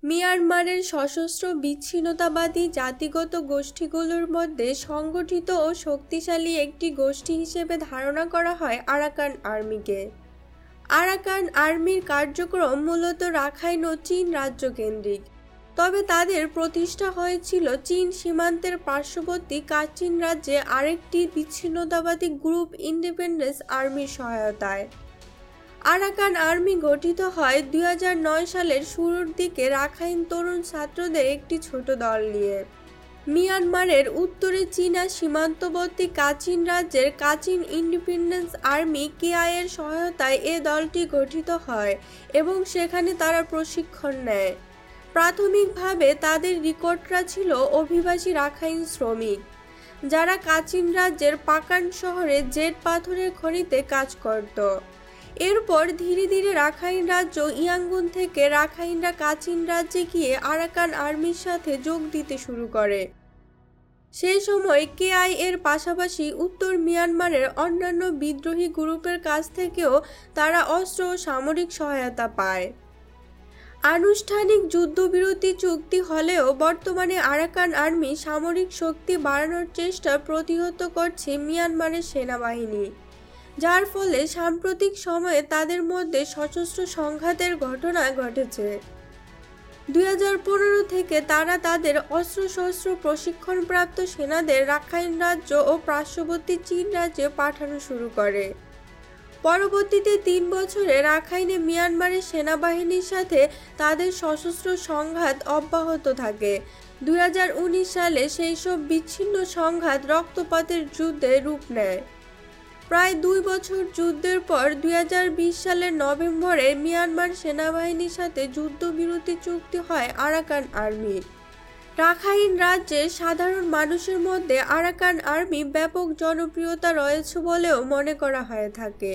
মিয়ানমারের সশস্ত্র বিচ্ছিন্নতাবাদী জাতিগত গোষ্ঠীগুলোর মধ্যে সংগঠিত ও শক্তিশালী একটি গোষ্ঠী হিসেবে ধারণা করা হয় আরাকান আর্মিকে। আরাকান আর্মির কার্যক্রম মূলত রাখাইন ও চীন রাজ্য কেন্দ্রিক, তবে তাদের প্রতিষ্ঠা হয়েছিল চীন সীমান্তের পার্শ্ববর্তী কাচিন রাজ্যে আরেকটি বিচ্ছিন্নতাবাদী গ্রুপ ইন্ডিপেন্ডেন্স আর্মির সহায়তায়। আরাকান আর্মি গঠিত হয় 2009 সালের শুরুর দিকে রাখাইন তরুণ ছাত্রদের একটি ছোট দল নিয়ে। মিয়ানমারের উত্তরে চীনা সীমান্তবর্তী কাচিন রাজ্যের কাচিন ইন্ডিপেন্ডেন্স আর্মি কেআই এর সহায়তায় এ দলটি গঠিত হয় এবং সেখানে তারা প্রশিক্ষণ নেয়। প্রাথমিকভাবে তাদের রিক্রুটরা ছিল অভিবাসী রাখাইন শ্রমিক, যারা কাচিন রাজ্যের পাকান শহরে জেড পাথরের খনিতে কাজ করত। এরপর ধীরে ধীরে রাখাইন রাজ্য ইয়াঙ্গুন থেকে রাখাইনরা কাচিন রাজ্যে গিয়ে আরাকান আর্মির সাথে যোগ দিতে শুরু করে। সেই সময় কেআই এর পাশাপাশি উত্তর মিয়ানমারের অন্যান্য বিদ্রোহী গ্রুপের কাছ থেকেও তারা অস্ত্র ও সামরিক সহায়তা পায়। আনুষ্ঠানিক যুদ্ধবিরতি চুক্তি হলেও বর্তমানে আরাকান আর্মি সামরিক শক্তি বাড়ানোর চেষ্টা প্রতিহত করছে মিয়ানমারের সেনাবাহিনী, যার ফলে সাম্প্রতিক সময়ে তাদের মধ্যে সশস্ত্র সংঘাতের ঘটনা ঘটেছে। 2015 থেকে তারা তাদের অস্ত্রশস্ত্র প্রশিক্ষণপ্রাপ্ত সেনাদের রাখাইন রাজ্য ও পার্শ্ববর্তী চীন রাজ্যে পাঠানো শুরু করে। পরবর্তীতে 3 বছরে রাখাইনে মিয়ানমারের সেনাবাহিনীর সাথে তাদের সশস্ত্র সংঘাত অব্যাহত থাকে। 2019 সালে সেই সব বিচ্ছিন্ন সংঘাত রক্তপাতের যুদ্ধে রূপ নেয়। প্রায় 2 বছর যুদ্ধের পর 2020 সালের নভেম্বরে মিয়ানমার সেনাবাহিনীর সাথে যুদ্ধবিরতি চুক্তি হয় আরাকান আর্মির। রাখাইন রাজ্যের সাধারণ মানুষের মধ্যে আরাকান আর্মি ব্যাপক জনপ্রিয়তা রয়েছে বলেও মনে করা হয়ে থাকে।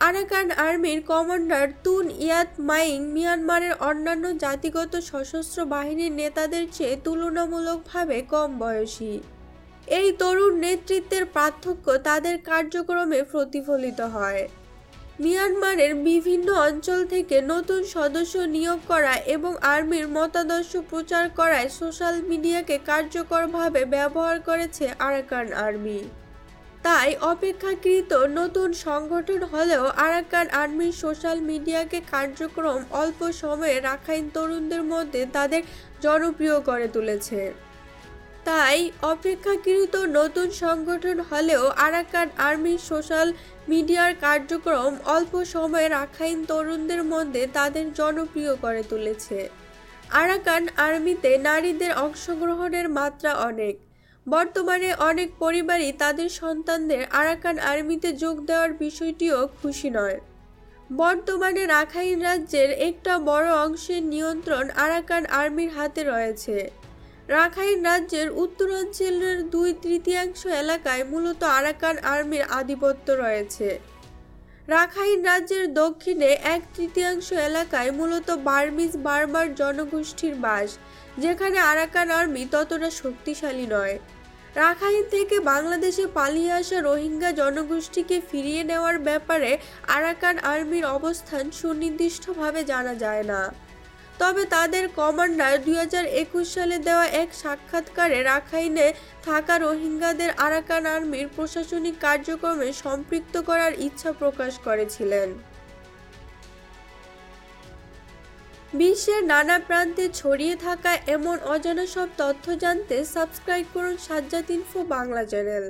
আরাকান আর্মির কমান্ডার তুন ইয়াত মাইং মিয়ানমারের অন্যান্য জাতিগত সশস্ত্র বাহিনীর নেতাদের চেয়ে তুলনামূলকভাবে কম বয়সী। এই তরুণ নেতৃত্বের পার্থক্য তাদের কার্যক্রমে প্রতিফলিত হয়। মিয়ানমারের বিভিন্ন অঞ্চল থেকে নতুন সদস্য নিয়োগ করা এবং আর্মির মতাদর্শ প্রচার করায় সোশ্যাল মিডিয়াকে কার্যকরভাবে ব্যবহার করেছে আরাকান আর্মি। তাই অপেক্ষাকৃত নতুন সংগঠন হলেও আরাকান আর্মির সোশ্যাল মিডিয়াকে কার্যক্রম অল্প সময়ে রাখাইন তরুণদের মধ্যে তাদের জনপ্রিয় করে তুলেছে। তাই অপেক্ষাকৃত নতুন সংগঠন হলেও আরাকান আর্মির সোশ্যাল মিডিয়ার কার্যক্রম অল্প সময়ে রাখাইন তরুণদের মধ্যে তাদের জনপ্রিয় করে তুলেছে। আরাকান আর্মিতে নারীদের অংশগ্রহণের মাত্রা অনেক। বর্তমানে অনেক পরিবারই তাদের সন্তানদের আরাকান আর্মিতে যোগ দেওয়ার বিষয়টিও খুশি নয়। বর্তমানে রাখাইন রাজ্যের একটা বড় অংশের নিয়ন্ত্রণ আরাকান আর্মির হাতে রয়েছে। রাখাইন রাজ্যের উত্তরাঞ্চলের 2/3 এলাকায় মূলত আরাকান আর্মির আধিপত্য রয়েছে। রাখাইন রাজ্যের দক্ষিণে 1/3 এলাকায় মূলত বার্মিজ বার্মার জনগোষ্ঠীর বাস, যেখানে আরাকান আর্মি ততটা শক্তিশালী নয়। রাখাইন থেকে বাংলাদেশে পালিয়ে আসা রোহিঙ্গা জনগোষ্ঠীকে ফিরিয়ে নেওয়ার ব্যাপারে আরাকান আর্মির অবস্থান সুনির্দিষ্টভাবে জানা যায় না। তবে তাদের কমান্ডার 2021 সালে দেওয়া এক সাক্ষাৎকারে রাখাইনে থাকা রোহিঙ্গাদের আরাকান আর্মির প্রশাসনিক কার্যক্রমে সম্পৃক্ত করার ইচ্ছা প্রকাশ করেছিলেন। বিশ্বের নানা প্রান্তে ছড়িয়ে থাকা এমন অজানা সব তথ্য জানতে সাবস্ক্রাইব করুন সাজ্জাদ ইনফো বাংলা চ্যানেল।